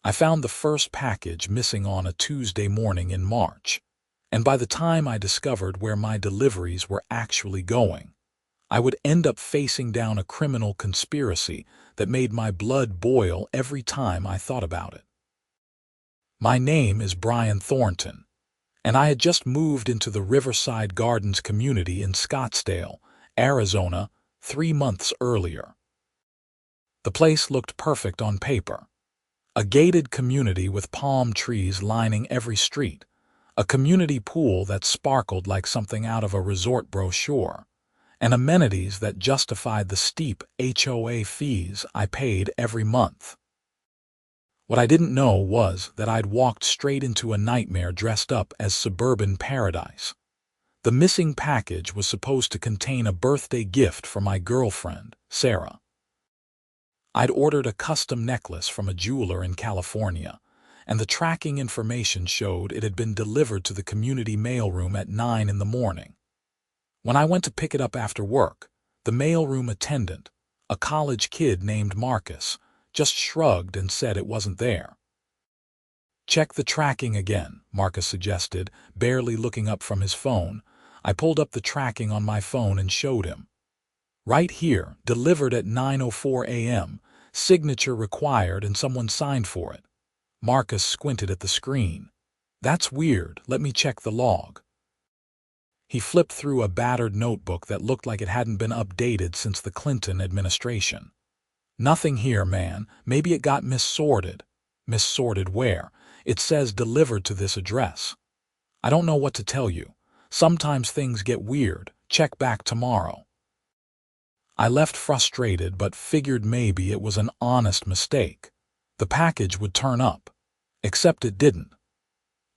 I found the first package missing on a Tuesday morning in March, and by the time I discovered where my deliveries were actually going, I would end up facing down a criminal conspiracy that made my blood boil every time I thought about it. My name is Brian Thornton, and I had just moved into the Riverside Gardens community in Scottsdale, Arizona, 3 months earlier. The place looked perfect on paper. A gated community with palm trees lining every street, a community pool that sparkled like something out of a resort brochure, and amenities that justified the steep HOA fees I paid every month. What I didn't know was that I'd walked straight into a nightmare dressed up as suburban paradise. The missing package was supposed to contain a birthday gift for my girlfriend, Sarah. I'd ordered a custom necklace from a jeweler in California, and the tracking information showed it had been delivered to the community mailroom at 9 in the morning. When I went to pick it up after work, the mailroom attendant, a college kid named Marcus, just shrugged and said it wasn't there. "Check the tracking again," Marcus suggested, barely looking up from his phone. I pulled up the tracking on my phone and showed him. Right here, delivered at 9:04 a.m., signature required and someone signed for it. Marcus squinted at the screen. "That's weird, let me check the log." He flipped through a battered notebook that looked like it hadn't been updated since the Clinton administration. "Nothing here, man. Maybe it got missorted." "Missorted where? It says delivered to this address." "I don't know what to tell you. Sometimes things get weird. Check back tomorrow." I left frustrated but figured maybe it was an honest mistake. The package would turn up. Except it didn't.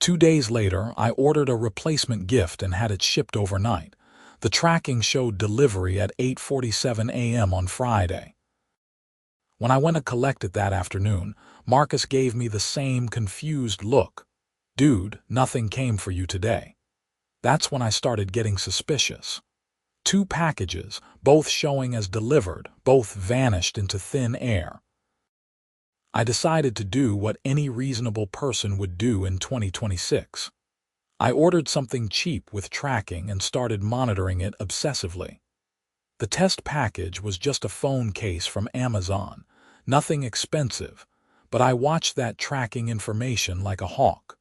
2 days later, I ordered a replacement gift and had it shipped overnight. The tracking showed delivery at 8:47 a.m. on Friday. When I went to collect it that afternoon, Marcus gave me the same confused look. "Dude, nothing came for you today." That's when I started getting suspicious. 2 packages, both showing as delivered, both vanished into thin air. I decided to do what any reasonable person would do in 2026. I ordered something cheap with tracking and started monitoring it obsessively. The test package was just a phone case from Amazon, nothing expensive, but I watched that tracking information like a hawk.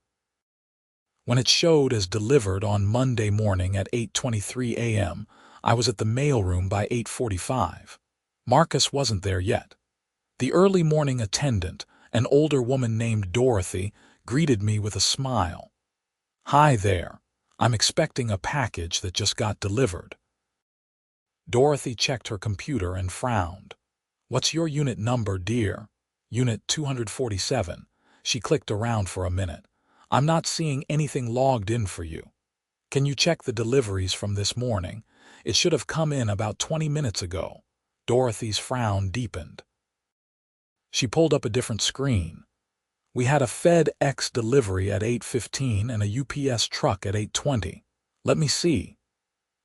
When it showed as delivered on Monday morning at 8:23 a.m., I was at the mailroom by 8:45. Marcus wasn't there yet. The early morning attendant, an older woman named Dorothy, greeted me with a smile. "Hi there. I'm expecting a package that just got delivered." Dorothy checked her computer and frowned. "What's your unit number, dear?" "Unit 247. She clicked around for a minute. "I'm not seeing anything logged in for you. Can you check the deliveries from this morning? It should have come in about 20 minutes ago." Dorothy's frown deepened. She pulled up a different screen. "We had a FedEx delivery at 8:15 and a UPS truck at 8:20. Let me see."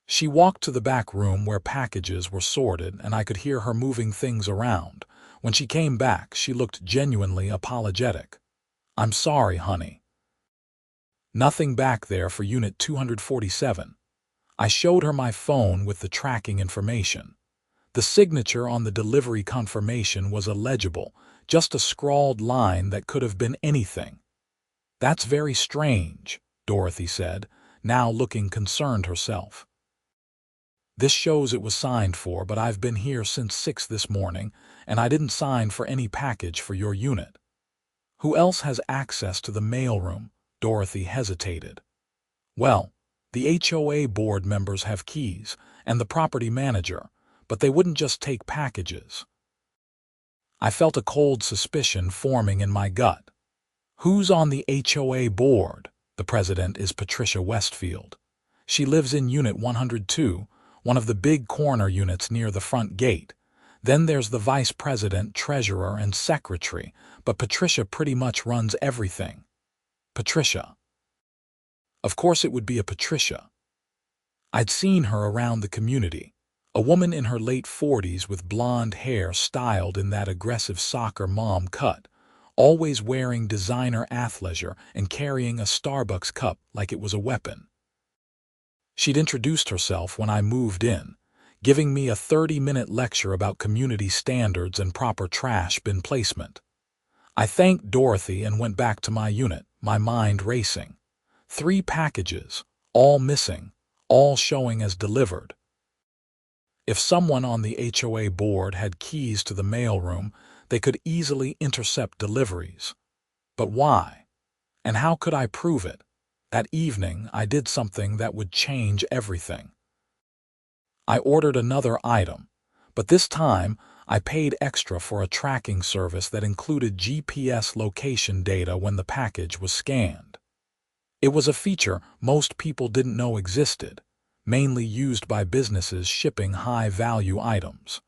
She walked to the back room where packages were sorted, and I could hear her moving things around. When she came back, she looked genuinely apologetic. "I'm sorry, honey. Nothing back there for Unit 247. I showed her my phone with the tracking information. The signature on the delivery confirmation was illegible, just a scrawled line that could have been anything. "That's very strange," Dorothy said, now looking concerned herself. "This shows it was signed for, but I've been here since 6 this morning, and I didn't sign for any package for your unit." "Who else has access to the mailroom?" Dorothy hesitated. "Well, the HOA board members have keys, and the property manager, but they wouldn't just take packages." I felt a cold suspicion forming in my gut. "Who's on the HOA board?" "The president is Patricia Westfield. She lives in Unit 102, one of the big corner units near the front gate. Then there's the vice president, treasurer, and secretary, but Patricia pretty much runs everything." "Patricia." Of course it would be a Patricia. I'd seen her around the community, a woman in her late 40s with blonde hair styled in that aggressive soccer mom cut, always wearing designer athleisure and carrying a Starbucks cup like it was a weapon. She'd introduced herself when I moved in, giving me a 30-minute lecture about community standards and proper trash bin placement. I thanked Dorothy and went back to my unit, my mind racing. 3 packages, all missing, all showing as delivered. If someone on the HOA board had keys to the mailroom, they could easily intercept deliveries. But why? And how could I prove it? That evening, I did something that would change everything. I ordered another item, but this time I paid extra for a tracking service that included GPS location data when the package was scanned. It was a feature most people didn't know existed, mainly used by businesses shipping high-value items.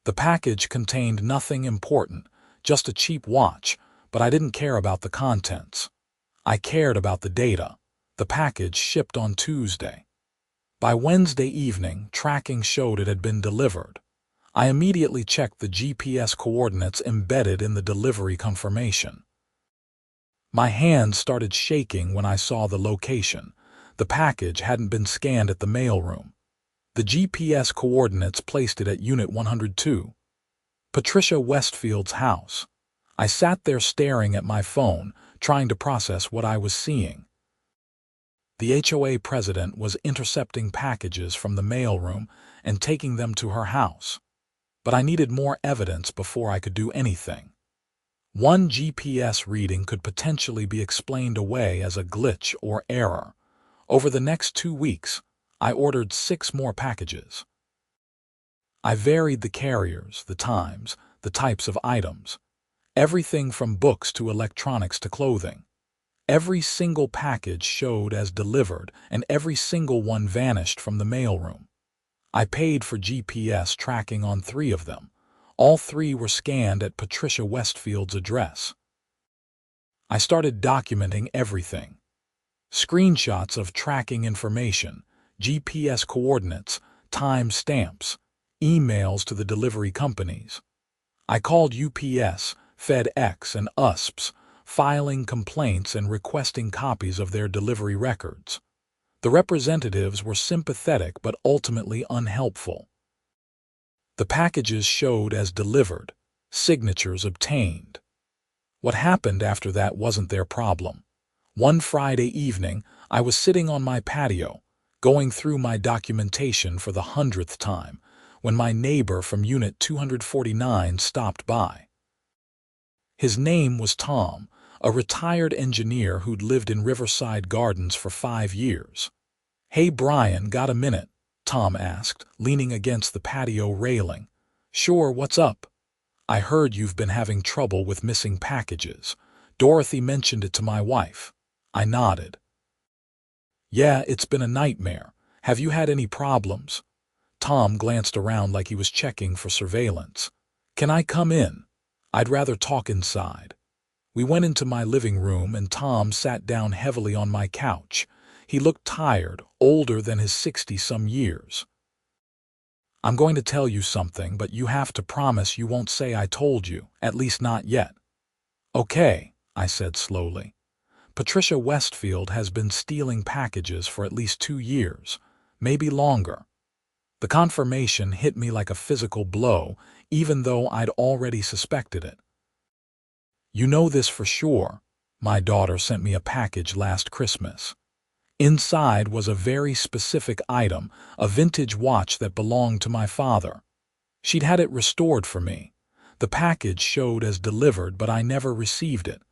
The package contained nothing important, just a cheap watch, but I didn't care about the contents. I cared about the data. The package shipped on Tuesday. By Wednesday evening, tracking showed it had been delivered. I immediately checked the GPS coordinates embedded in the delivery confirmation. My hands started shaking when I saw the location. The package hadn't been scanned at the mailroom. The GPS coordinates placed it at Unit 102. Patricia Westfield's house. I sat there staring at my phone, trying to process what I was seeing. The HOA president was intercepting packages from the mailroom and taking them to her house. But I needed more evidence before I could do anything. One GPS reading could potentially be explained away as a glitch or error. Over the next 2 weeks, I ordered 6 more packages. I varied the carriers, the times, the types of items. Everything from books to electronics to clothing. Every single package showed as delivered, and every single one vanished from the mailroom. I paid for GPS tracking on 3 of them. All 3 were scanned at Patricia Westfield's address. I started documenting everything. Screenshots of tracking information, GPS coordinates, time stamps, emails to the delivery companies. I called UPS, FedEx, and USPS, filing complaints and requesting copies of their delivery records. The representatives were sympathetic but ultimately unhelpful. The packages showed as delivered, signatures obtained. What happened after that wasn't their problem. One Friday evening, I was sitting on my patio, going through my documentation for the 100th time, when my neighbor from Unit 249 stopped by. His name was Tom, a retired engineer who'd lived in Riverside Gardens for 5 years. "Hey Brian, got a minute?" Tom asked, leaning against the patio railing. "Sure, what's up?" "I heard you've been having trouble with missing packages. Dorothy mentioned it to my wife." I nodded. "Yeah, it's been a nightmare. Have you had any problems?" Tom glanced around like he was checking for surveillance. "Can I come in? I'd rather talk inside." We went into my living room and Tom sat down heavily on my couch. He looked tired, older than his 60-some years. "I'm going to tell you something, but you have to promise you won't say I told you, at least not yet." "Okay," I said slowly. "Patricia Westfield has been stealing packages for at least 2 years, maybe longer." The confirmation hit me like a physical blow, even though I'd already suspected it. "You know this for sure. My daughter sent me a package last Christmas. Inside was a very specific item, a vintage watch that belonged to my father. She'd had it restored for me. The package showed as delivered, but I never received it.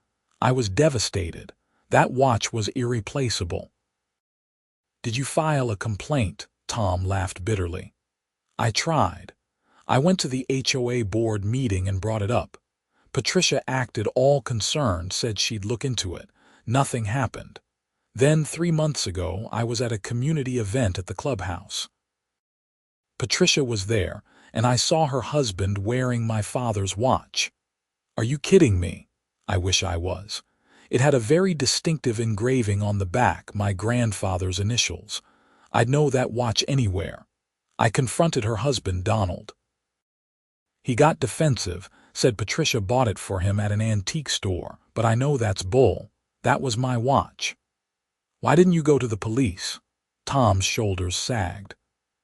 I was devastated. That watch was irreplaceable." "Did you file a complaint?" Tom laughed bitterly. "I tried. I went to the HOA board meeting and brought it up. Patricia acted all concerned, said she'd look into it. Nothing happened. Then 3 months ago, I was at a community event at the clubhouse. Patricia was there, and I saw her husband wearing my father's watch." "Are you kidding me?" "I wish I was. It had a very distinctive engraving on the back, my grandfather's initials. I'd know that watch anywhere." I confronted her husband, Donald. He got defensive, Said Patricia bought it for him at an antique store, but I know that's bull. That was my watch. Why didn't you go to the police? Tom's shoulders sagged.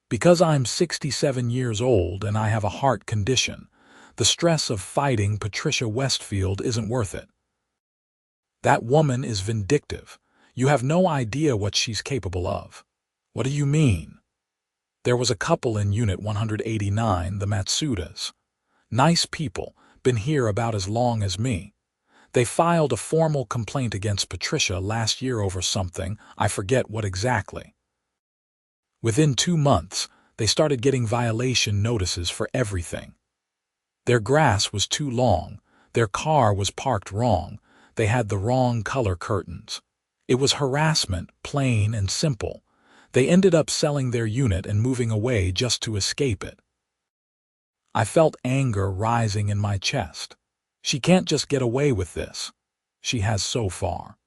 Because I'm 67 years old and I have a heart condition. The stress of fighting Patricia Westfield isn't worth it. That woman is vindictive. You have no idea what she's capable of. What do you mean? There was a couple in Unit 189, the Matsudas. Nice people, been here about as long as me. They filed a formal complaint against Patricia last year over something, I forget what exactly. Within 2 months, they started getting violation notices for everything. Their grass was too long, their car was parked wrong, they had the wrong color curtains. It was harassment, plain and simple. They ended up selling their unit and moving away just to escape it. I felt anger rising in my chest. She can't just get away with this. She has so far.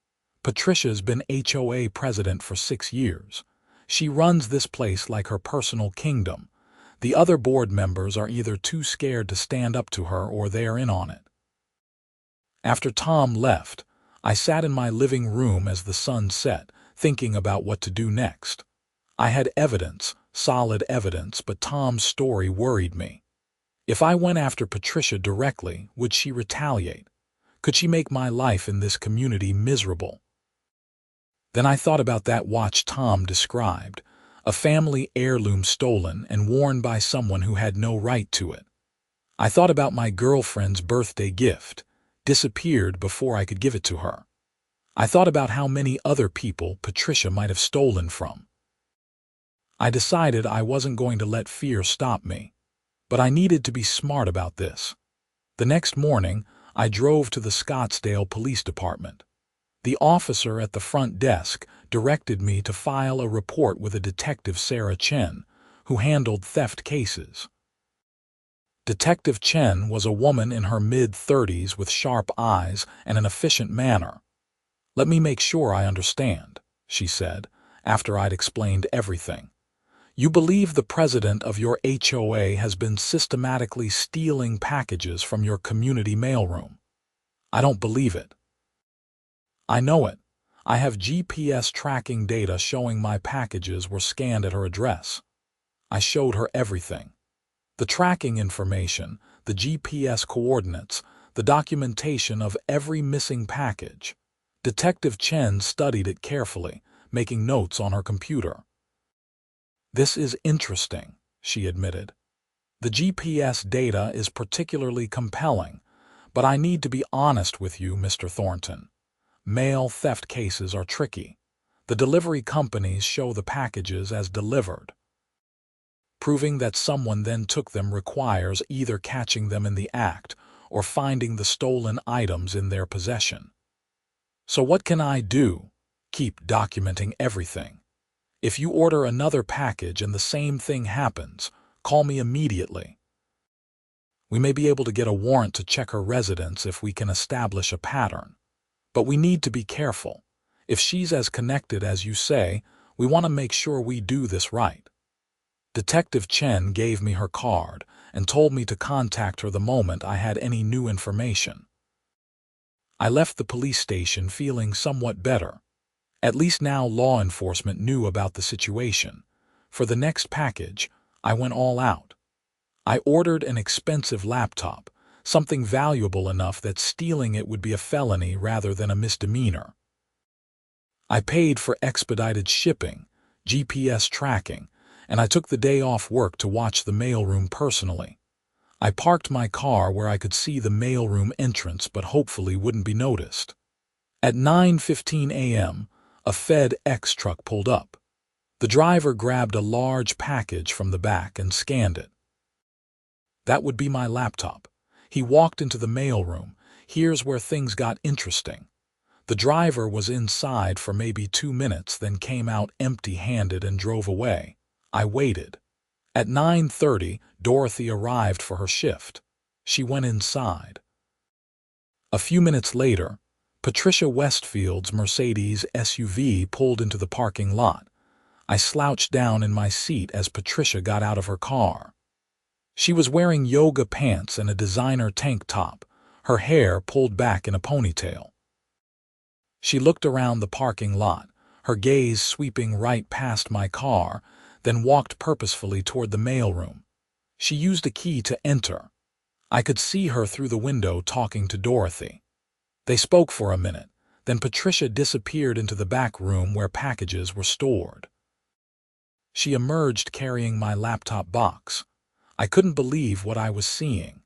Patricia's been HOA president for 6 years. She runs this place like her personal kingdom. The other board members are either too scared to stand up to her or they are in on it. After Tom left, I sat in my living room as the sun set, thinking about what to do next. I had evidence, solid evidence, but Tom's story worried me. If I went after Patricia directly, would she retaliate? Could she make my life in this community miserable? Then I thought about that watch Tom described, a family heirloom stolen and worn by someone who had no right to it. I thought about my girlfriend's birthday gift, disappeared before I could give it to her. I thought about how many other people Patricia might have stolen from. I decided I wasn't going to let fear stop me, but I needed to be smart about this. The next morning, I drove to the Scottsdale Police Department. The officer at the front desk directed me to file a report with a Detective Sarah Chen, who handled theft cases. Detective Chen was a woman in her mid-30s with sharp eyes and an efficient manner. "Let me make sure I understand," she said, after I'd explained everything. "You believe the president of your HOA has been systematically stealing packages from your community mailroom." "I don't believe it." "I know it. I have GPS tracking data showing my packages were scanned at her address." I showed her everything. The tracking information, the GPS coordinates, the documentation of every missing package. Detective Chen studied it carefully, making notes on her computer. "This is interesting," she admitted. "The GPS data is particularly compelling, but I need to be honest with you, Mr. Thornton. Mail theft cases are tricky. The delivery companies show the packages as delivered. Proving that someone then took them requires either catching them in the act or finding the stolen items in their possession. So what can I do? Keep documenting everything. If you order another package and the same thing happens, call me immediately. We may be able to get a warrant to check her residence if we can establish a pattern. But we need to be careful. If she's as connected as you say, we want to make sure we do this right." Detective Chen gave me her card and told me to contact her the moment I had any new information. I left the police station feeling somewhat better. At least now law enforcement knew about the situation. For the next package, I went all out. I ordered an expensive laptop, something valuable enough that stealing it would be a felony rather than a misdemeanor. I paid for expedited shipping, GPS tracking, and I took the day off work to watch the mailroom personally. I parked my car where I could see the mailroom entrance but hopefully wouldn't be noticed. At 9:15 a.m., a FedEx truck pulled up. The driver grabbed a large package from the back and scanned it. That would be my laptop. He walked into the mailroom. Here's where things got interesting. The driver was inside for maybe 2 minutes, then came out empty-handed and drove away. I waited. At 9:30, Dorothy arrived for her shift. She went inside. A few minutes later, Patricia Westfield's Mercedes SUV pulled into the parking lot. I slouched down in my seat as Patricia got out of her car. She was wearing yoga pants and a designer tank top, her hair pulled back in a ponytail. She looked around the parking lot, her gaze sweeping right past my car, then walked purposefully toward the mailroom. She used a key to enter. I could see her through the window talking to Dorothy. They spoke for a minute, then Patricia disappeared into the back room where packages were stored. She emerged carrying my laptop box. I couldn't believe what I was seeing.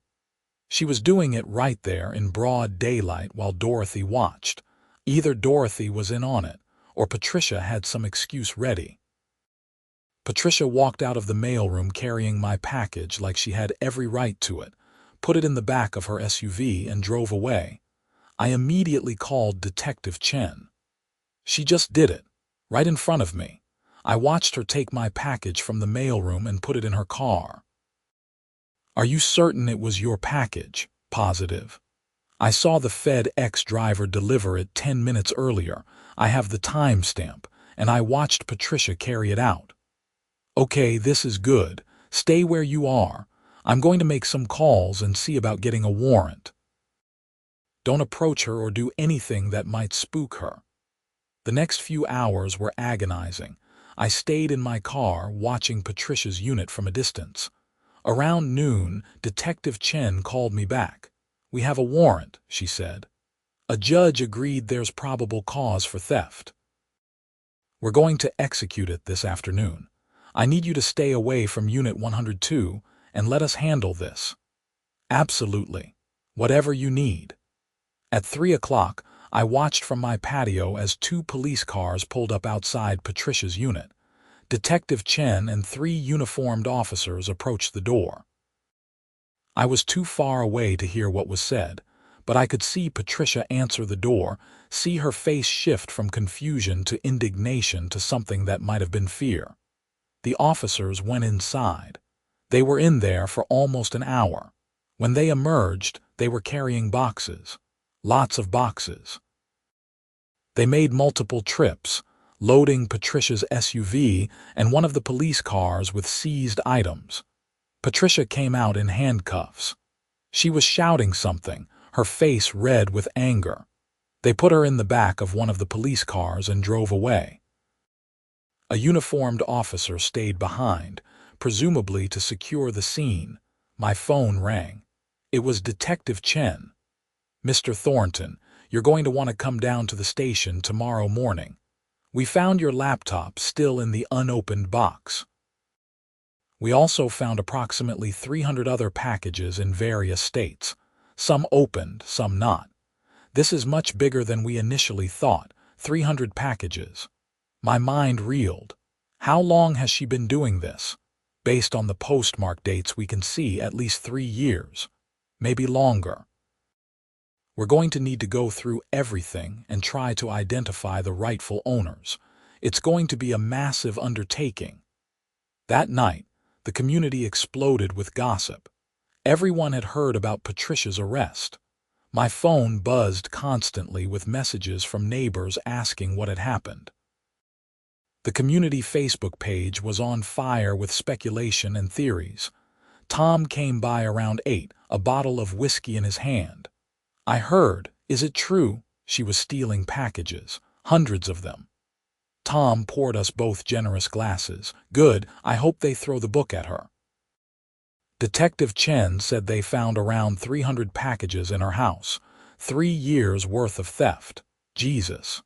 She was doing it right there in broad daylight while Dorothy watched. Either Dorothy was in on it, or Patricia had some excuse ready. Patricia walked out of the mailroom carrying my package like she had every right to it, put it in the back of her SUV and drove away. I immediately called Detective Chen. She just did it, right in front of me. I watched her take my package from the mailroom and put it in her car. Are you certain it was your package? Positive. I saw the FedEx driver deliver it 10 minutes earlier. I have the timestamp, and I watched Patricia carry it out. Okay, this is good. Stay where you are. I'm going to make some calls and see about getting a warrant. Don't approach her or do anything that might spook her. The next few hours were agonizing. I stayed in my car watching Patricia's unit from a distance. Around noon, Detective Chen called me back. We have a warrant, she said. A judge agreed there's probable cause for theft. We're going to execute it this afternoon. I need you to stay away from Unit 102 and let us handle this. Absolutely. Whatever you need. At 3 o'clock, I watched from my patio as 2 police cars pulled up outside Patricia's unit. Detective Chen and 3 uniformed officers approached the door. I was too far away to hear what was said, but I could see Patricia answer the door, see her face shift from confusion to indignation to something that might have been fear. The officers went inside. They were in there for almost an hour. When they emerged, they were carrying boxes. Lots of boxes. They made multiple trips, loading Patricia's SUV and one of the police cars with seized items. Patricia came out in handcuffs. She was shouting something, her face red with anger. They put her in the back of one of the police cars and drove away. A uniformed officer stayed behind, presumably to secure the scene. My phone rang. It was Detective Chen. Mr. Thornton, you're going to want to come down to the station tomorrow morning. We found your laptop still in the unopened box. We also found approximately 300 other packages in various states, some opened, some not. This is much bigger than we initially thought, 300 packages. My mind reeled. How long has she been doing this? Based on the postmark dates, we can see at least 3 years, maybe longer. We're going to need to go through everything and try to identify the rightful owners. It's going to be a massive undertaking. That night, the community exploded with gossip. Everyone had heard about Patricia's arrest. My phone buzzed constantly with messages from neighbors asking what had happened. The community Facebook page was on fire with speculation and theories. Tom came by around 8, a bottle of whiskey in his hand. I heard, is it true, she was stealing packages, hundreds of them. Tom poured us both generous glasses. Good, I hope they throw the book at her. Detective Chen said they found around 300 packages in her house, 3 years' worth of theft. Jesus.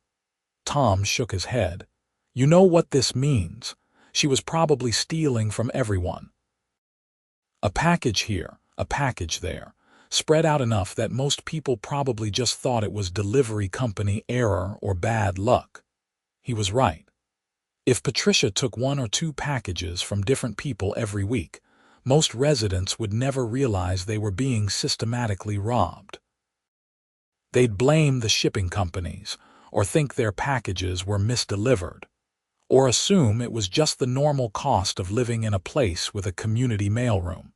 Tom shook his head. You know what this means. She was probably stealing from everyone. A package here, a package there, spread out enough that most people probably just thought it was delivery company error or bad luck. He was right. If Patricia took 1 or 2 packages from different people every week, most residents would never realize they were being systematically robbed. They'd blame the shipping companies, or think their packages were misdelivered, or assume it was just the normal cost of living in a place with a community mailroom.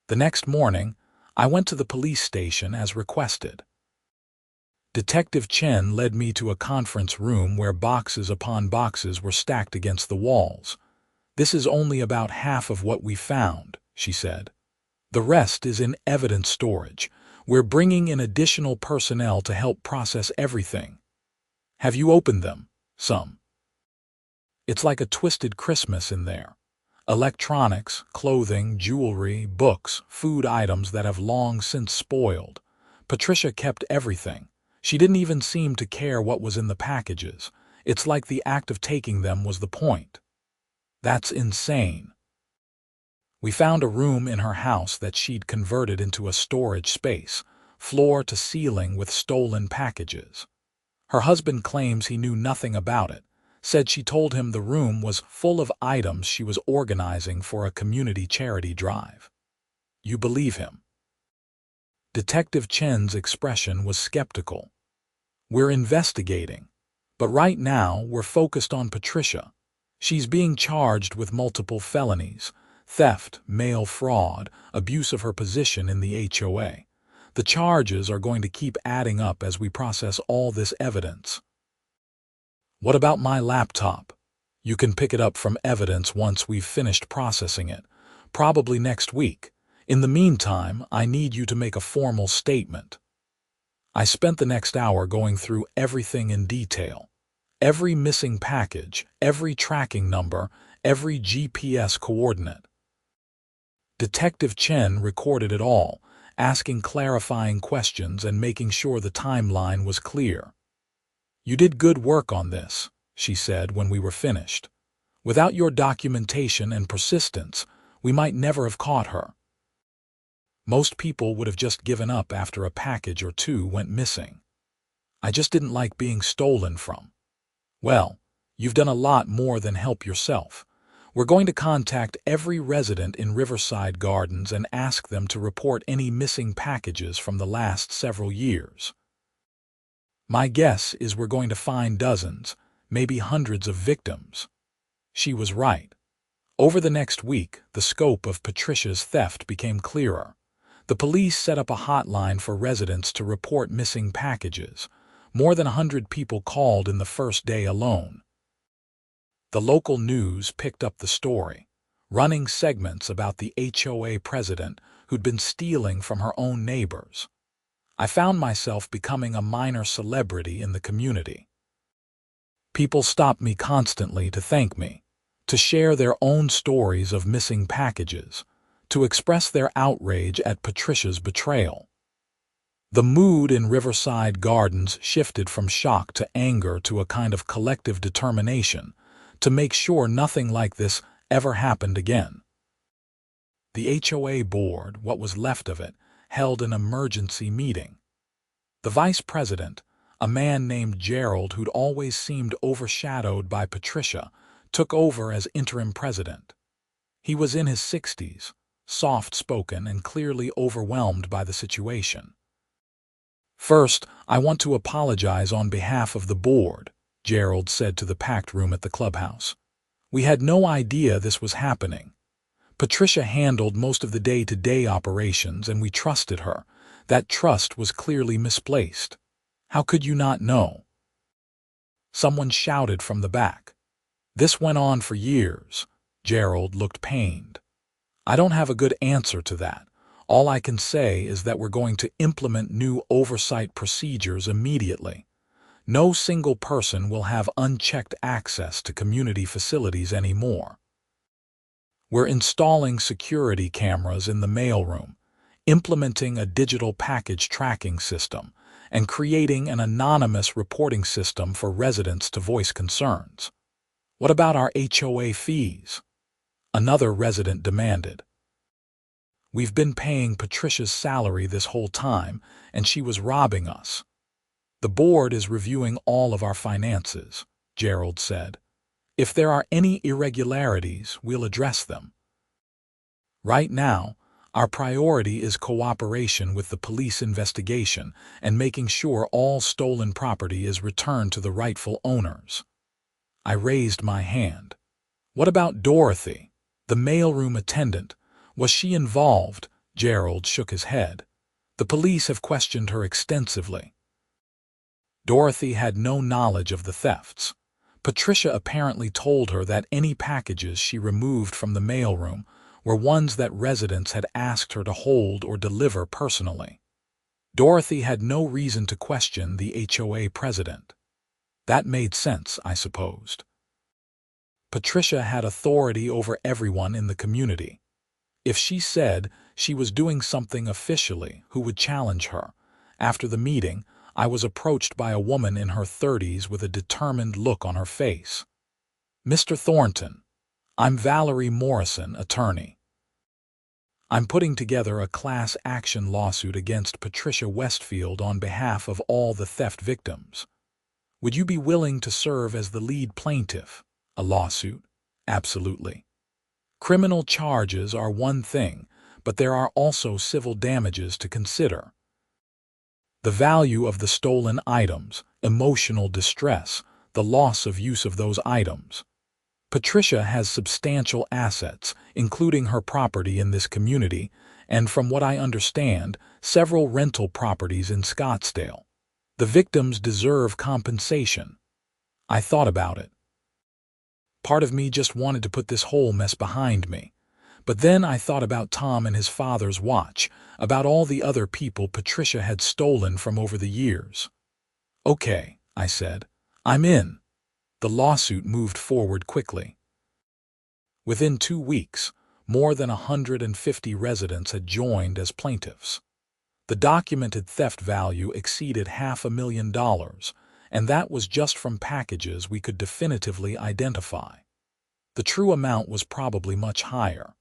The next morning, I went to the police station as requested. Detective Chen led me to a conference room where boxes upon boxes were stacked against the walls. This is only about half of what we found, she said. The rest is in evidence storage. We're bringing in additional personnel to help process everything. Have you opened them? Some. It's like a twisted Christmas in there. Electronics, clothing, jewelry, books, food items that have long since spoiled. Patricia kept everything. She didn't even seem to care what was in the packages. It's like the act of taking them was the point. That's insane. We found a room in her house that she'd converted into a storage space, floor to ceiling with stolen packages. Her husband claims he knew nothing about it, said she told him the room was full of items she was organizing for a community charity drive. You believe him? Detective Chen's expression was skeptical. We're investigating, but right now we're focused on Patricia. She's being charged with multiple felonies: theft, mail fraud, abuse of her position in the HOA. The charges are going to keep adding up as we process all this evidence. What about my laptop? You can pick it up from evidence once we've finished processing it, probably next week. In the meantime, I need you to make a formal statement. I spent the next hour going through everything in detail. Every missing package, every tracking number, every GPS coordinate. Detective Chen recorded it all, asking clarifying questions and making sure the timeline was clear. You did good work on this, she said when we were finished. Without your documentation and persistence, we might never have caught her. Most people would have just given up after a package or two went missing. I just didn't like being stolen from. Well, you've done a lot more than help yourself. We're going to contact every resident in Riverside Gardens and ask them to report any missing packages from the last several years. My guess is we're going to find dozens, maybe hundreds of victims. She was right. Over the next week, the scope of Patricia's theft became clearer. The police set up a hotline for residents to report missing packages. More than 100 people called in the first day alone. The local news picked up the story, running segments about the HOA president who'd been stealing from her own neighbors. I found myself becoming a minor celebrity in the community. People stopped me constantly to thank me, to share their own stories of missing packages, to express their outrage at Patricia's betrayal. The mood in Riverside Gardens shifted from shock to anger to a kind of collective determination to make sure nothing like this ever happened again. The HOA board, what was left of it, held an emergency meeting. The vice president, a man named Gerald who'd always seemed overshadowed by Patricia, took over as interim president. He was in his 60s, soft-spoken and clearly overwhelmed by the situation. First, I want to apologize on behalf of the board, Gerald said to the packed room at the clubhouse. We had no idea this was happening. Patricia handled most of the day-to-day operations and we trusted her. That trust was clearly misplaced. How could you not know? Someone shouted from the back. This went on for years. Gerald looked pained. I don't have a good answer to that. All I can say is that we're going to implement new oversight procedures immediately. No single person will have unchecked access to community facilities anymore. We're installing security cameras in the mailroom, implementing a digital package tracking system, and creating an anonymous reporting system for residents to voice concerns. What about our HOA fees? Another resident demanded. We've been paying Patricia's salary this whole time, and she was robbing us. The board is reviewing all of our finances, Gerald said. If there are any irregularities, we'll address them. Right now, our priority is cooperation with the police investigation and making sure all stolen property is returned to the rightful owners. I raised my hand. What about Dorothy, the mailroom attendant? Was she involved? Gerald shook his head. The police have questioned her extensively. Dorothy had no knowledge of the thefts. Patricia apparently told her that any packages she removed from the mailroom were ones that residents had asked her to hold or deliver personally. Dorothy had no reason to question the HOA president. That made sense, I supposed. Patricia had authority over everyone in the community. If she said she was doing something officially, who would challenge her? After the meeting, I was approached by a woman in her 30s with a determined look on her face. "Mr. Thornton, I'm Valerie Morrison, attorney. I'm putting together a class action lawsuit against Patricia Westfield on behalf of all the theft victims. Would you be willing to serve as the lead plaintiff? A lawsuit? Absolutely. Criminal charges are one thing, but there are also civil damages to consider. The value of the stolen items, emotional distress, the loss of use of those items. Patricia has substantial assets, including her property in this community, and from what I understand, several rental properties in Scottsdale. The victims deserve compensation." I thought about it. Part of me just wanted to put this whole mess behind me. But then I thought about Tom and his father's watch, about all the other people Patricia had stolen from over the years. "Okay," I said. "I'm in." The lawsuit moved forward quickly. Within 2 weeks, more than 150 residents had joined as plaintiffs. The documented theft value exceeded $500,000, and that was just from packages we could definitively identify. The true amount was probably much higher.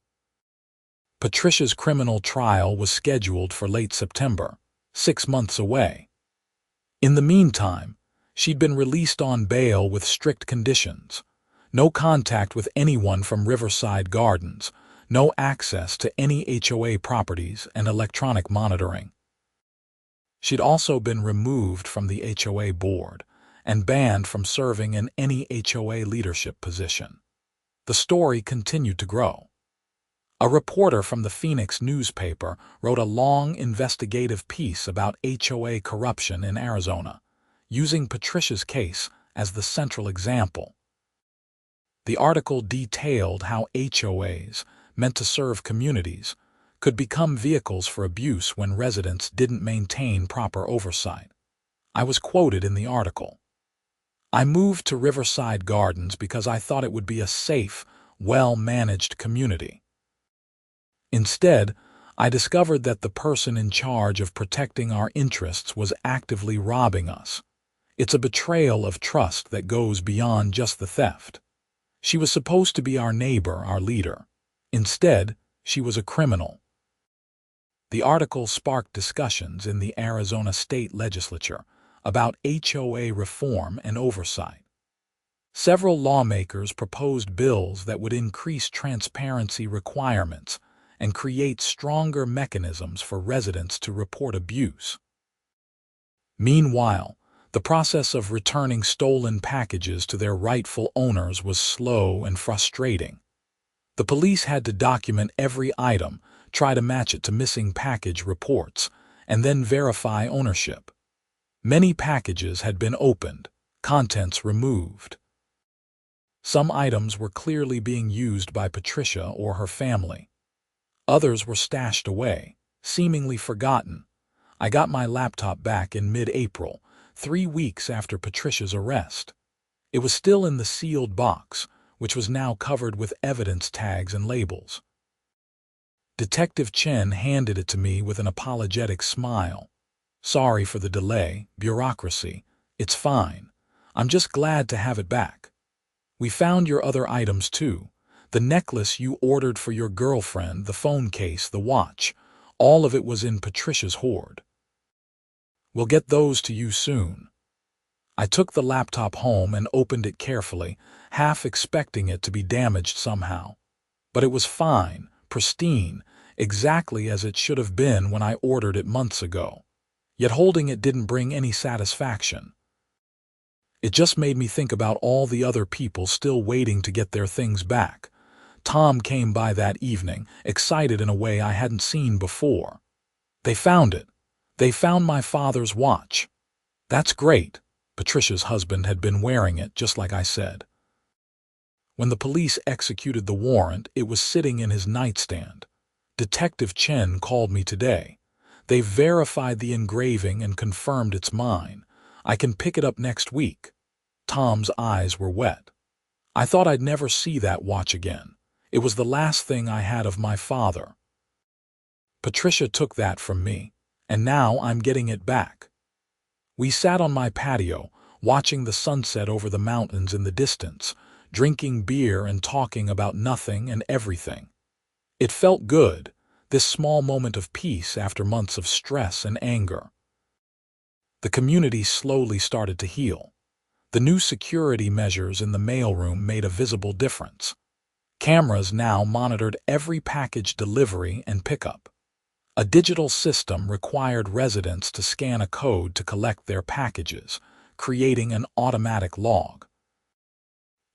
Patricia's criminal trial was scheduled for late September, 6 months away. In the meantime, she'd been released on bail with strict conditions: no contact with anyone from Riverside Gardens, no access to any HOA properties, and electronic monitoring. She'd also been removed from the HOA board and banned from serving in any HOA leadership position. The story continued to grow. A reporter from the Phoenix newspaper wrote a long investigative piece about HOA corruption in Arizona, using Patricia's case as the central example. The article detailed how HOAs, meant to serve communities, could become vehicles for abuse when residents didn't maintain proper oversight. I was quoted in the article. "I moved to Riverside Gardens because I thought it would be a safe, well-managed community. Instead, I discovered that the person in charge of protecting our interests was actively robbing us. It's a betrayal of trust that goes beyond just the theft. She was supposed to be our neighbor, our leader. Instead, she was a criminal." The article sparked discussions in the Arizona state legislature about HOA reform and oversight. Several lawmakers proposed bills that would increase transparency requirements and create stronger mechanisms for residents to report abuse. Meanwhile, the process of returning stolen packages to their rightful owners was slow and frustrating. The police had to document every item, try to match it to missing package reports, and then verify ownership. Many packages had been opened, contents removed. Some items were clearly being used by Patricia or her family. Others were stashed away, seemingly forgotten. I got my laptop back in mid-April, 3 weeks after Patricia's arrest. It was still in the sealed box, which was now covered with evidence tags and labels. Detective Chen handed it to me with an apologetic smile. "Sorry for the delay, bureaucracy. It's fine. I'm just glad to have it back. We found your other items too. The necklace you ordered for your girlfriend, the phone case, the watch. All of it was in Patricia's hoard. We'll get those to you soon." I took the laptop home and opened it carefully, half expecting it to be damaged somehow. But it was fine, pristine, exactly as it should have been when I ordered it months ago. Yet holding it didn't bring any satisfaction. It just made me think about all the other people still waiting to get their things back. Tom came by that evening, excited in a way I hadn't seen before. "They found it. They found my father's watch." "That's great." Patricia's husband had been wearing it, just like I said. When the police executed the warrant, it was sitting in his nightstand. Detective Chen called me today. They verified the engraving and confirmed it's mine. I can pick it up next week. Tom's eyes were wet. I thought I'd never see that watch again. It was the last thing I had of my father. Patricia took that from me, and now I'm getting it back. We sat on my patio, watching the sunset over the mountains in the distance, drinking beer and talking about nothing and everything. It felt good, this small moment of peace after months of stress and anger. The community slowly started to heal. The new security measures in the mailroom made a visible difference. Cameras now monitored every package delivery and pickup. A digital system required residents to scan a code to collect their packages, creating an automatic log.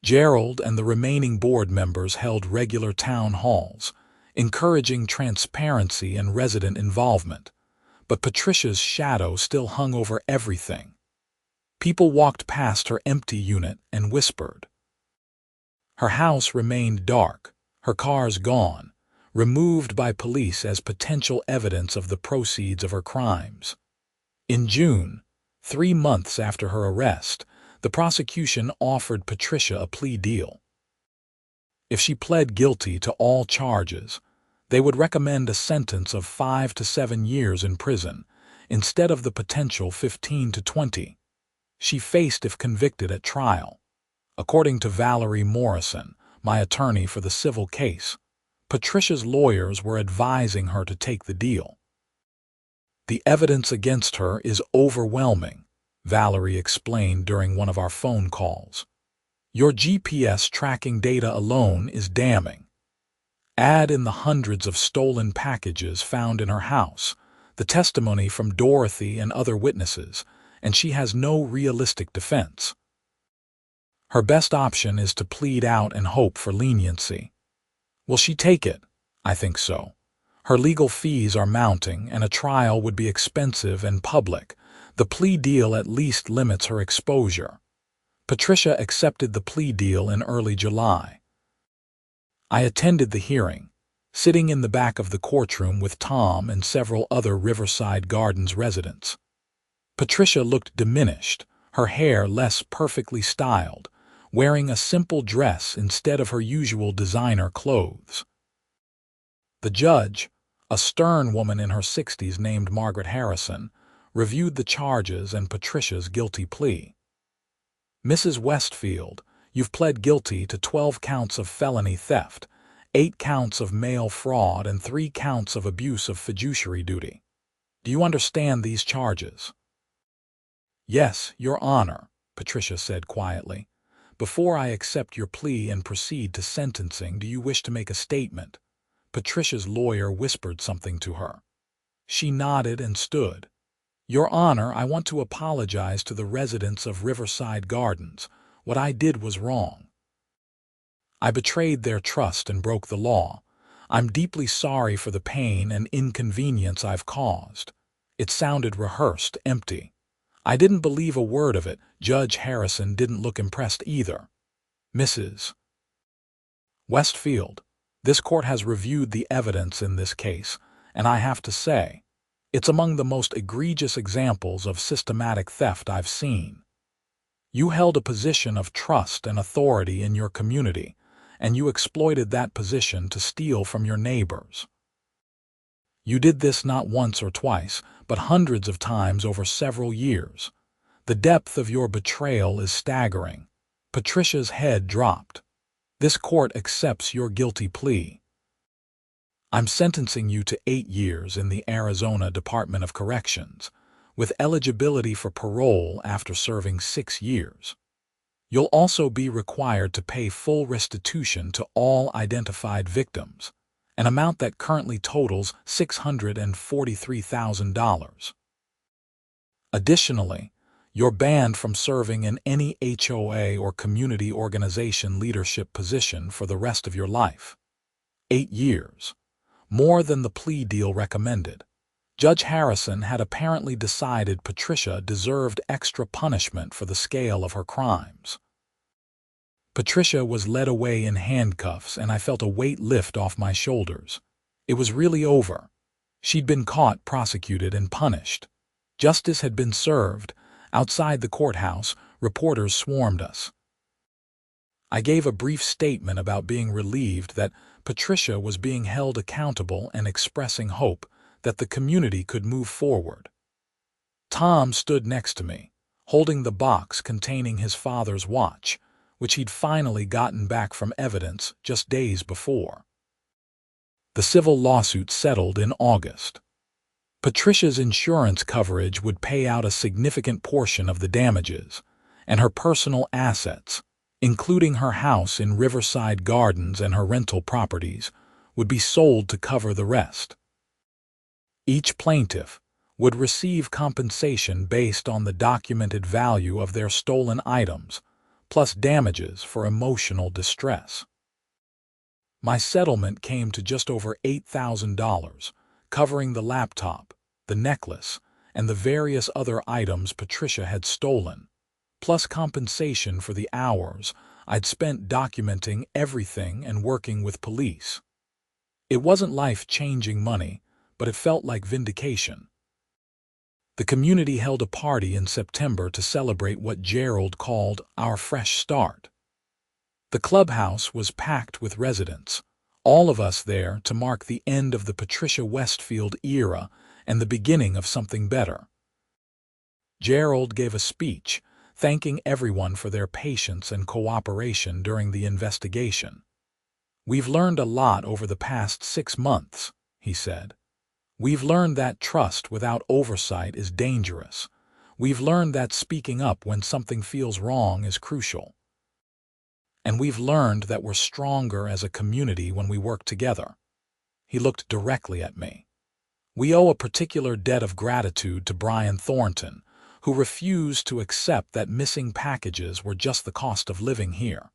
Gerald and the remaining board members held regular town halls, encouraging transparency and resident involvement, but Patricia's shadow still hung over everything. People walked past her empty unit and whispered. Her house remained dark, her cars gone, removed by police as potential evidence of the proceeds of her crimes. In June, 3 months after her arrest, the prosecution offered Patricia a plea deal. If she pled guilty to all charges, they would recommend a sentence of 5 to 7 years in prison, instead of the potential 15 to 20 she faced if convicted at trial. According to Valerie Morrison, my attorney for the civil case, Patricia's lawyers were advising her to take the deal. The evidence against her is overwhelming, Valerie explained during one of our phone calls. Your GPS tracking data alone is damning. Add in the hundreds of stolen packages found in her house, the testimony from Dorothy and other witnesses, and she has no realistic defense. Her best option is to plead out and hope for leniency. Will she take it? I think so. Her legal fees are mounting, and a trial would be expensive and public. The plea deal at least limits her exposure. Patricia accepted the plea deal in early July. I attended the hearing, sitting in the back of the courtroom with Tom and several other Riverside Gardens residents. Patricia looked diminished, her hair less perfectly styled, wearing a simple dress instead of her usual designer clothes. The judge, a stern woman in her 60s named Margaret Harrison, reviewed the charges and Patricia's guilty plea. Mrs. Westfield, you've pled guilty to 12 counts of felony theft, 8 counts of mail fraud, and 3 counts of abuse of fiduciary duty. Do you understand these charges? Yes, Your Honor, Patricia said quietly. Before I accept your plea and proceed to sentencing, do you wish to make a statement? Patricia's lawyer whispered something to her. She nodded and stood. Your Honor, I want to apologize to the residents of Riverside Gardens. What I did was wrong. I betrayed their trust and broke the law. I'm deeply sorry for the pain and inconvenience I've caused. It sounded rehearsed, empty. I didn't believe a word of it. Judge Harrison didn't look impressed either. Mrs. Westfield, this court has reviewed the evidence in this case, and I have to say, it's among the most egregious examples of systematic theft I've seen. You held a position of trust and authority in your community, and you exploited that position to steal from your neighbors. You did this not once or twice, but hundreds of times over several years. The depth of your betrayal is staggering. Patricia's head dropped. This court accepts your guilty plea. I'm sentencing you to 8 years in the Arizona Department of Corrections, with eligibility for parole after serving 6 years. You'll also be required to pay full restitution to all identified victims, an amount that currently totals $643,000. Additionally, you're banned from serving in any HOA or community organization leadership position for the rest of your life. 8 years. More than the plea deal recommended. Judge Harrison had apparently decided Patricia deserved extra punishment for the scale of her crimes. Patricia was led away in handcuffs, and I felt a weight lift off my shoulders. It was really over. She'd been caught, prosecuted, and punished. Justice had been served. Outside the courthouse, reporters swarmed us. I gave a brief statement about being relieved that Patricia was being held accountable and expressing hope that the community could move forward. Tom stood next to me, holding the box containing his father's watch, which he'd finally gotten back from evidence just days before. The civil lawsuit settled in August. Patricia's insurance coverage would pay out a significant portion of the damages, and her personal assets, including her house in Riverside Gardens and her rental properties, would be sold to cover the rest. Each plaintiff would receive compensation based on the documented value of their stolen items, plus damages for emotional distress. My settlement came to just over $8,000, covering the laptop, the necklace, and the various other items Patricia had stolen, plus compensation for the hours I'd spent documenting everything and working with police. It wasn't life-changing money, but it felt like vindication. The community held a party in September to celebrate what Gerald called our fresh start. The clubhouse was packed with residents, all of us there to mark the end of the Patricia Westfield era and the beginning of something better. Gerald gave a speech, thanking everyone for their patience and cooperation during the investigation. "We've learned a lot over the past 6 months," he said. "We've learned that trust without oversight is dangerous. We've learned that speaking up when something feels wrong is crucial. And we've learned that we're stronger as a community when we work together." He looked directly at me. "We owe a particular debt of gratitude to Brian Thornton, who refused to accept that missing packages were just the cost of living here."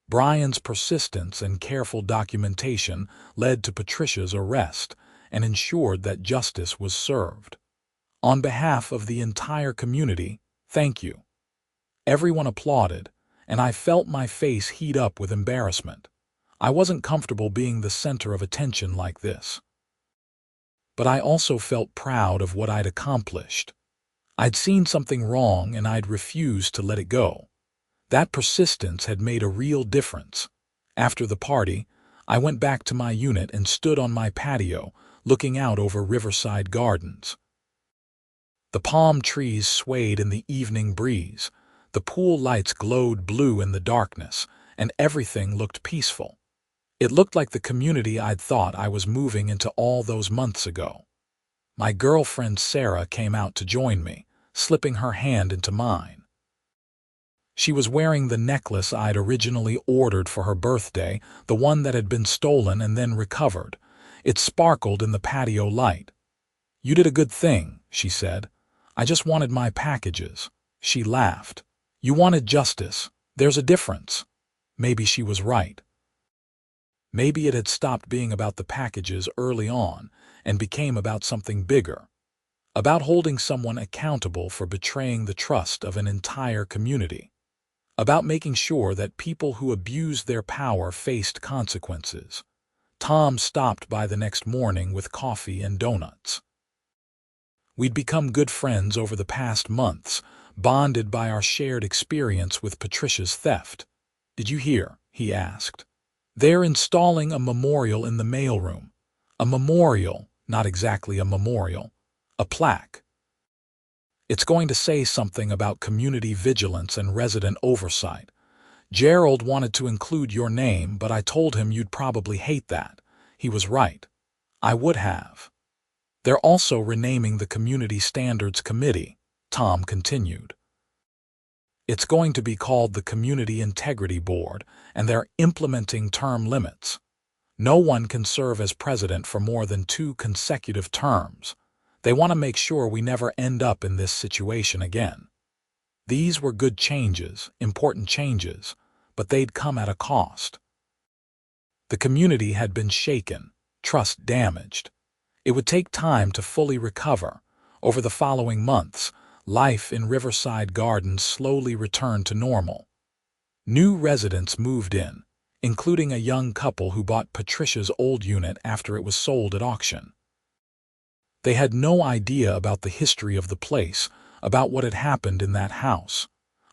Brian's persistence and careful documentation led to Patricia's arrest and ensured that justice was served. On behalf of the entire community, thank you. Everyone applauded, and I felt my face heat up with embarrassment. I wasn't comfortable being the center of attention like this. But I also felt proud of what I'd accomplished. I'd seen something wrong and I'd refused to let it go. That persistence had made a real difference. After the party, I went back to my unit and stood on my patio, looking out over Riverside Gardens. The palm trees swayed in the evening breeze, the pool lights glowed blue in the darkness, and everything looked peaceful. It looked like the community I'd thought I was moving into all those months ago. My girlfriend Sarah came out to join me, slipping her hand into mine. She was wearing the necklace I'd originally ordered for her birthday, the one that had been stolen and then recovered. It sparkled in the patio light. "You did a good thing," she said. "I just wanted my packages." She laughed. "You wanted justice. There's a difference." Maybe she was right. Maybe it had stopped being about the packages early on and became about something bigger. About holding someone accountable for betraying the trust of an entire community. About making sure that people who abused their power faced consequences. Tom stopped by the next morning with coffee and donuts. We'd become good friends over the past months, bonded by our shared experience with Patricia's theft. "Did you hear?" he asked. "They're installing a memorial in the mailroom. A memorial, not exactly a memorial. A plaque. It's going to say something about community vigilance and resident oversight. Gerald wanted to include your name, but I told him you'd probably hate that." He was right. I would have. "They're also renaming the Community Standards Committee," Tom continued. "It's going to be called the Community Integrity Board, and they're implementing term limits. No one can serve as president for more than 2 consecutive terms. They want to make sure we never end up in this situation again." These were good changes, important changes, but they'd come at a cost. The community had been shaken, trust damaged. It would take time to fully recover. Over the following months, life in Riverside Gardens slowly returned to normal. New residents moved in, including a young couple who bought Patricia's old unit after it was sold at auction. They had no idea about the history of the place, about what had happened in that house.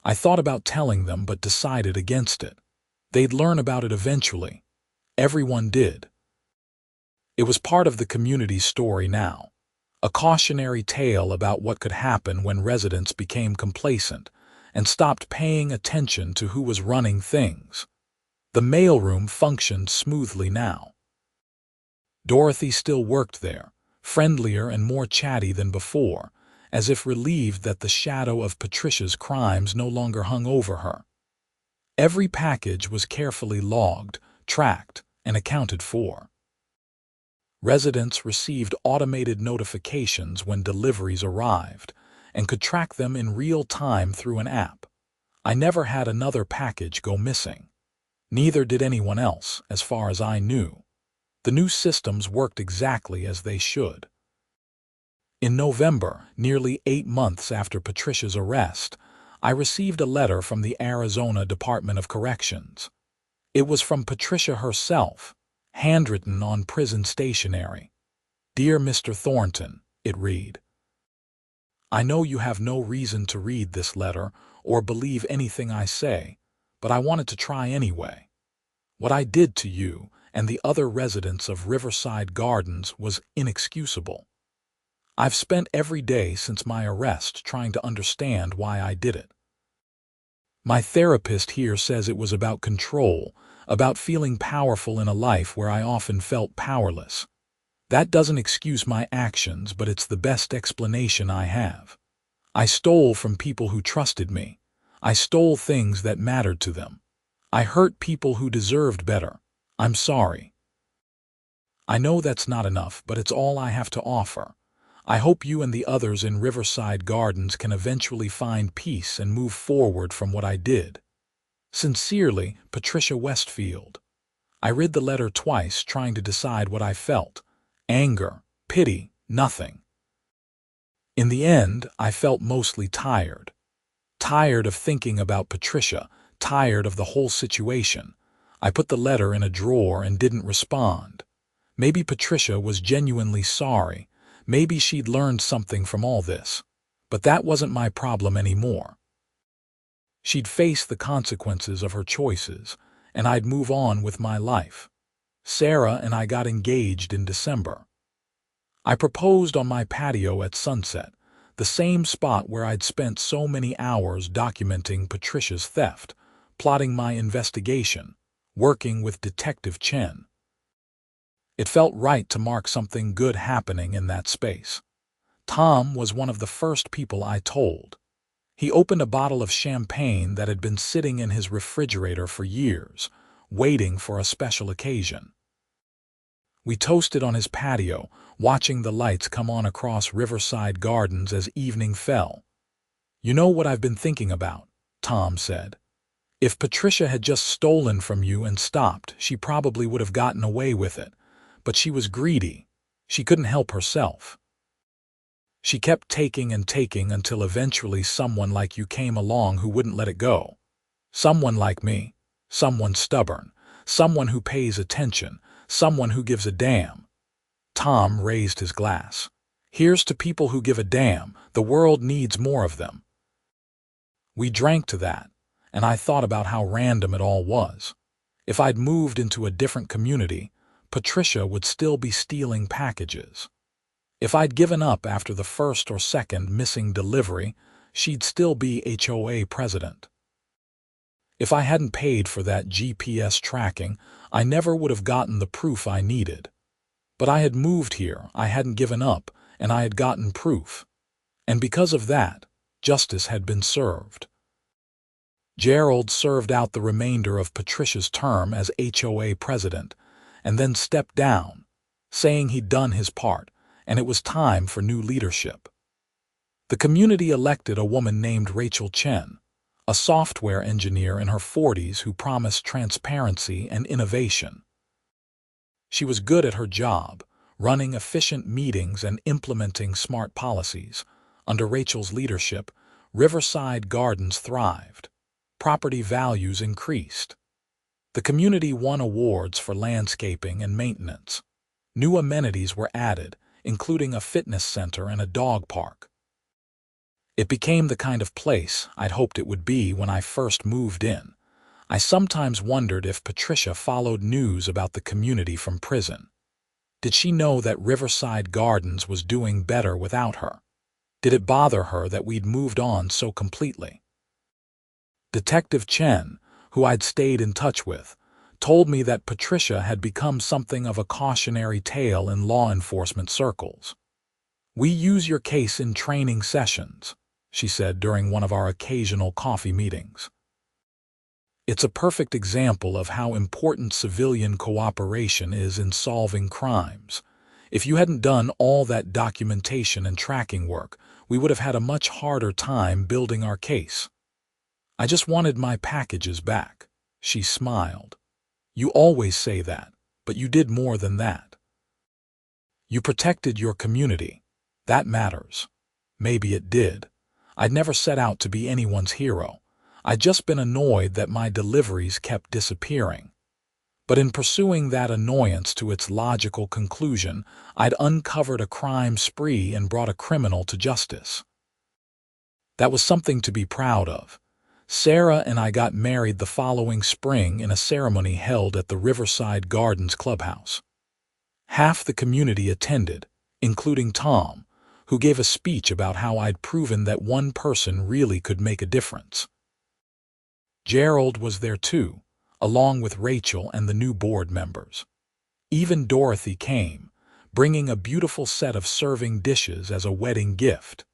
I thought about telling them but decided against it. They'd learn about it eventually. Everyone did. It was part of the community's story now, a cautionary tale about what could happen when residents became complacent and stopped paying attention to who was running things. The mailroom functioned smoothly now. Dorothy still worked there, friendlier and more chatty than before, as if relieved that the shadow of Patricia's crimes no longer hung over her. Every package was carefully logged, tracked, and accounted for. Residents received automated notifications when deliveries arrived and could track them in real time through an app. I never had another package go missing. Neither did anyone else, as far as I knew. The new systems worked exactly as they should. In November, nearly 8 months after Patricia's arrest, I received a letter from the Arizona Department of Corrections. It was from Patricia herself, handwritten on prison stationery. "Dear Mr. Thornton," it read, "I know you have no reason to read this letter or believe anything I say, but I wanted to try anyway. What I did to you and the other residents of Riverside Gardens was inexcusable. I've spent every day since my arrest trying to understand why I did it. My therapist here says it was about control, about feeling powerful in a life where I often felt powerless. That doesn't excuse my actions, but it's the best explanation I have. I stole from people who trusted me. I stole things that mattered to them. I hurt people who deserved better. I'm sorry. I know that's not enough, but it's all I have to offer. I hope you and the others in Riverside Gardens can eventually find peace and move forward from what I did. Sincerely, Patricia Westfield." I read the letter twice, trying to decide what I felt. Anger, pity, nothing. In the end, I felt mostly tired. Tired of thinking about Patricia, tired of the whole situation. I put the letter in a drawer and didn't respond. Maybe Patricia was genuinely sorry. Maybe she'd learned something from all this. But that wasn't my problem anymore. She'd face the consequences of her choices, and I'd move on with my life. Sarah and I got engaged in December. I proposed on my patio at sunset, the same spot where I'd spent so many hours documenting Patricia's theft, plotting my investigation, working with Detective Chen. It felt right to mark something good happening in that space. Tom was one of the first people I told. He opened a bottle of champagne that had been sitting in his refrigerator for years, waiting for a special occasion. We toasted on his patio, watching the lights come on across Riverside Gardens as evening fell. "You know what I've been thinking about," Tom said. "If Patricia had just stolen from you and stopped, she probably would have gotten away with it. But she was greedy. She couldn't help herself. She kept taking and taking until eventually someone like you came along who wouldn't let it go. Someone like me. Someone stubborn. Someone who pays attention. Someone who gives a damn." Tom raised his glass. "Here's to people who give a damn. The world needs more of them." We drank to that, and I thought about how random it all was. If I'd moved into a different community, Patricia would still be stealing packages. If I'd given up after the first or second missing delivery, she'd still be HOA president. If I hadn't paid for that GPS tracking, I never would have gotten the proof I needed. But I had moved here, I hadn't given up, and I had gotten proof. And because of that, justice had been served. Gerald served out the remainder of Patricia's term as HOA president, and then stepped down, saying he'd done his part, and it was time for new leadership. The community elected a woman named Rachel Chen, a software engineer in her 40s who promised transparency and innovation. She was good at her job, running efficient meetings and implementing smart policies. Under Rachel's leadership, Riverside Gardens thrived. property values increased. The community won awards for landscaping and maintenance. New amenities were added, including a fitness center and a dog park. It became the kind of place I'd hoped it would be when I first moved in. I sometimes wondered if Patricia followed news about the community from prison. Did she know that Riverside Gardens was doing better without her? Did it bother her that we'd moved on so completely? Detective Chen, who I'd stayed in touch with, told me that Patricia had become something of a cautionary tale in law enforcement circles. "We use your case in training sessions," she said during one of our occasional coffee meetings. "It's a perfect example of how important civilian cooperation is in solving crimes. If you hadn't done all that documentation and tracking work, we would have had a much harder time building our case." "I just wanted my packages back," she smiled. "You always say that, but you did more than that. You protected your community. That matters." Maybe it did. I'd never set out to be anyone's hero. I'd just been annoyed that my deliveries kept disappearing. But in pursuing that annoyance to its logical conclusion, I'd uncovered a crime spree and brought a criminal to justice. That was something to be proud of. Sarah and I got married the following spring in a ceremony held at the Riverside Gardens clubhouse. Half the community attended, including Tom, who gave a speech about how I'd proven that one person really could make a difference. Gerald was there too, along with Rachel and the new board members. Even Dorothy came, bringing a beautiful set of serving dishes as a wedding gift.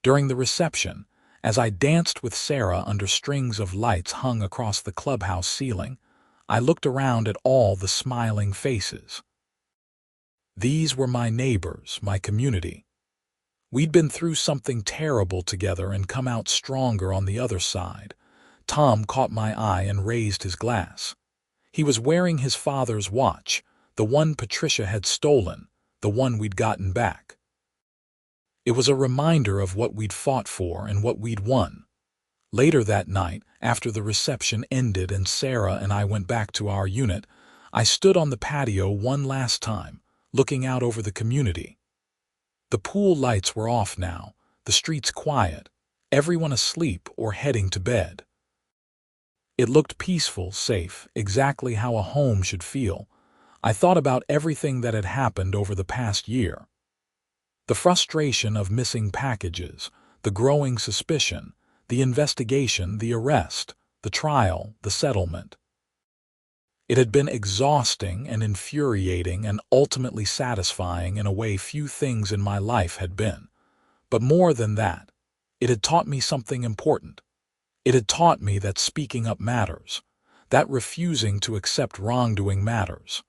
During the reception, as I danced with Sarah under strings of lights hung across the clubhouse ceiling, I looked around at all the smiling faces. These were my neighbors, my community. We'd been through something terrible together and come out stronger on the other side. Tom caught my eye and raised his glass. He was wearing his father's watch, the one Patricia had stolen, the one we'd gotten back. It was a reminder of what we'd fought for and what we'd won. Later that night, after the reception ended and Sarah and I went back to our unit, I stood on the patio one last time, looking out over the community. The pool lights were off now, the streets quiet, everyone asleep or heading to bed. It looked peaceful, safe, exactly how a home should feel. I thought about everything that had happened over the past year. The frustration of missing packages, the growing suspicion, the investigation, the arrest, the trial, the settlement. It had been exhausting and infuriating and ultimately satisfying in a way few things in my life had been. But more than that, it had taught me something important. It had taught me that speaking up matters, that refusing to accept wrongdoing matters.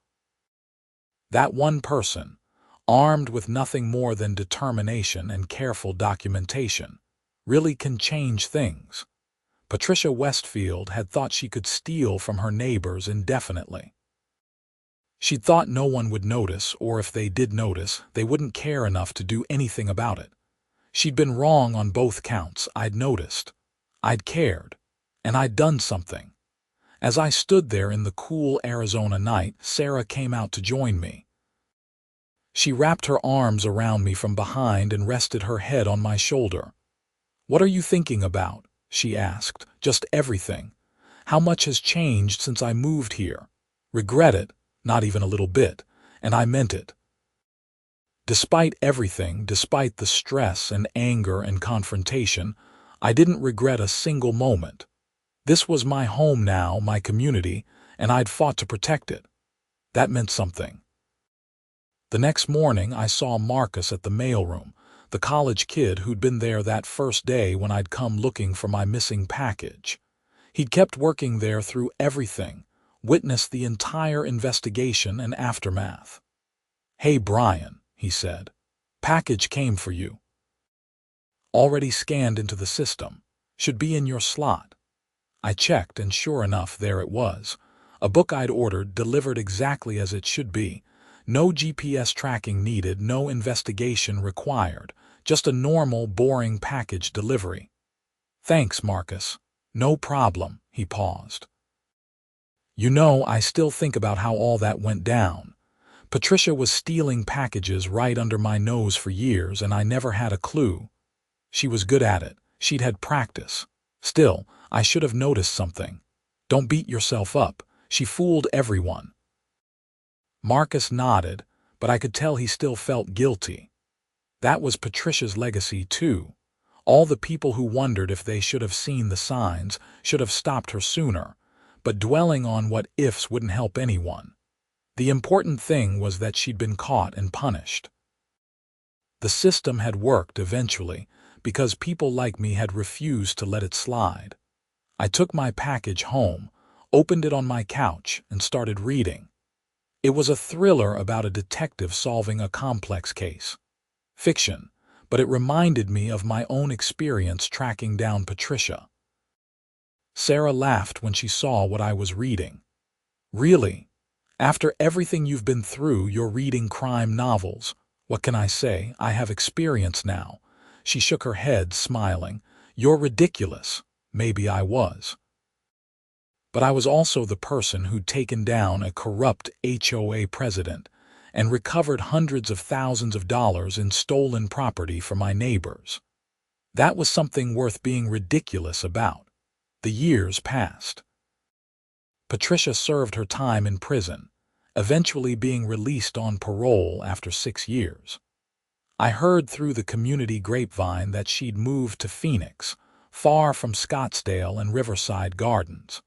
That one person, armed with nothing more than determination and careful documentation, really can change things. Patricia Westfield had thought she could steal from her neighbors indefinitely. She'd thought no one would notice, or if they did notice, they wouldn't care enough to do anything about it. She'd been wrong on both counts. I'd noticed, I'd cared, and I'd done something. As I stood there in the cool Arizona night, Sarah came out to join me. She wrapped her arms around me from behind and rested her head on my shoulder. "What are you thinking about?" she asked. "Just everything. How much has changed since I moved here? Regret it? Not even a little bit. And I meant it. Despite everything, despite the stress and anger and confrontation, I didn't regret a single moment. This was my home now, my community, and I'd fought to protect it. That meant something." The next morning I saw Marcus at the mailroom, the college kid who'd been there that first day when I'd come looking for my missing package. He'd kept working there through everything, witnessed the entire investigation and aftermath. "Hey Brian," he said, "package came for you. Already scanned into the system. Should be in your slot." I checked and sure enough there it was. A book I'd ordered delivered exactly as it should be. No GPS tracking needed, no investigation required. Just a normal, boring package delivery. "Thanks, Marcus," No problem, he paused. You know, I still think about how all that went down. Patricia was stealing packages right under my nose for years, and I never had a clue. She was good at it. She'd had practice. Still, I should have noticed something. Don't beat yourself up. She fooled everyone. Marcus nodded, but I could tell he still felt guilty. That was Patricia's legacy, too. All the people who wondered if they should have seen the signs should have stopped her sooner, but dwelling on what ifs wouldn't help anyone. The important thing was that she'd been caught and punished. The system had worked eventually, because people like me had refused to let it slide. I took my package home, opened it on my couch, and started reading. It was a thriller about a detective solving a complex case. Fiction, but it reminded me of my own experience tracking down Patricia. Sarah laughed when she saw what I was reading. Really? After everything you've been through, you're reading crime novels? What can I say? I have experience now. She shook her head, smiling. You're ridiculous. Maybe I was. But I was also the person who'd taken down a corrupt HOA president and recovered hundreds of thousands of dollars in stolen property from my neighbors. That was something worth being ridiculous about. The years passed. Patricia served her time in prison, eventually being released on parole after 6 years. I heard through the community grapevine that she'd moved to Phoenix, far from Scottsdale and Riverside Gardens.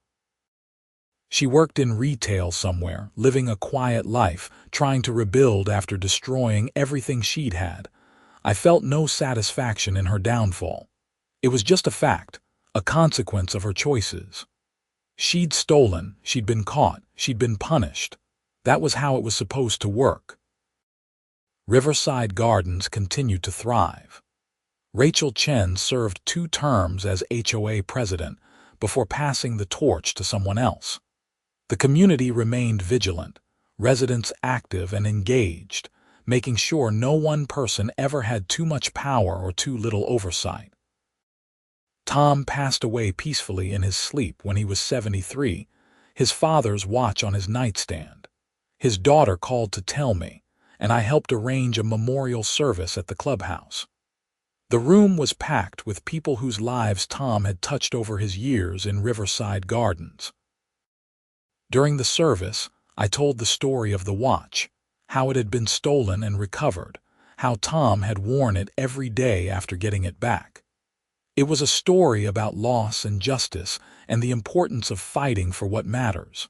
She worked in retail somewhere, living a quiet life, trying to rebuild after destroying everything she'd had. I felt no satisfaction in her downfall. It was just a fact, a consequence of her choices. She'd stolen, she'd been caught, she'd been punished. That was how it was supposed to work. Riverside Gardens continued to thrive. Rachel Chen served 2 terms as HOA president before passing the torch to someone else. The community remained vigilant, residents active and engaged, making sure no one person ever had too much power or too little oversight. Tom passed away peacefully in his sleep when he was 73, his father's watch on his nightstand. His daughter called to tell me, and I helped arrange a memorial service at the clubhouse. The room was packed with people whose lives Tom had touched over his years in Riverside Gardens. During the service, I told the story of the watch, how it had been stolen and recovered, how Tom had worn it every day after getting it back. It was a story about loss and justice and the importance of fighting for what matters.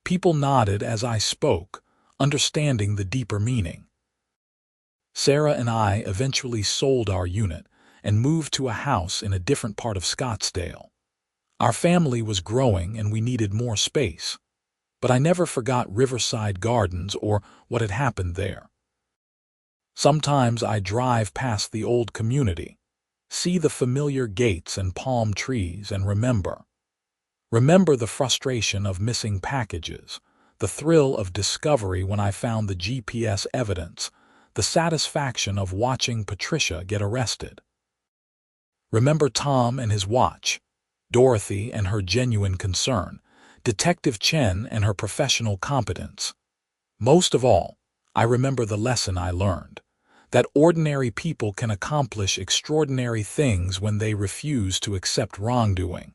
People nodded as I spoke, understanding the deeper meaning. Sarah and I eventually sold our unit and moved to a house in a different part of Scottsdale. Our family was growing and we needed more space. But I never forgot Riverside Gardens or what had happened there. Sometimes I drive past the old community, see the familiar gates and palm trees, and remember the frustration of missing packages, the thrill of discovery when I found the GPS evidence, the satisfaction of watching Patricia get arrested. Remember Tom and his watch, Dorothy and her genuine concern, Detective Chen and her professional competence. Most of all, I remember the lesson I learned, that ordinary people can accomplish extraordinary things when they refuse to accept wrongdoing.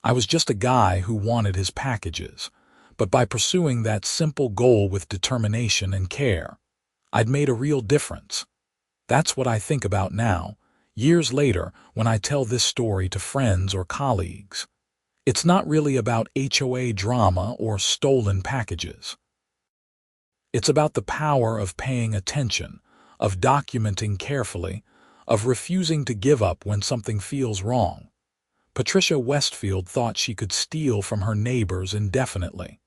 I was just a guy who wanted his packages, but by pursuing that simple goal with determination and care, I'd made a real difference. That's what I think about now, years later, when I tell this story to friends or colleagues. It's not really about HOA drama or stolen packages. It's about the power of paying attention, of documenting carefully, of refusing to give up when something feels wrong. Patricia Westfield thought she could steal from her neighbors indefinitely.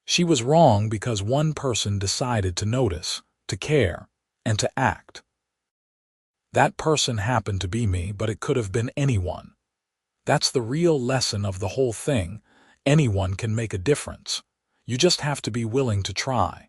She was wrong because one person decided to notice, to care, and to act. That person happened to be me, but it could have been anyone. That's the real lesson of the whole thing. Anyone can make a difference. You just have to be willing to try.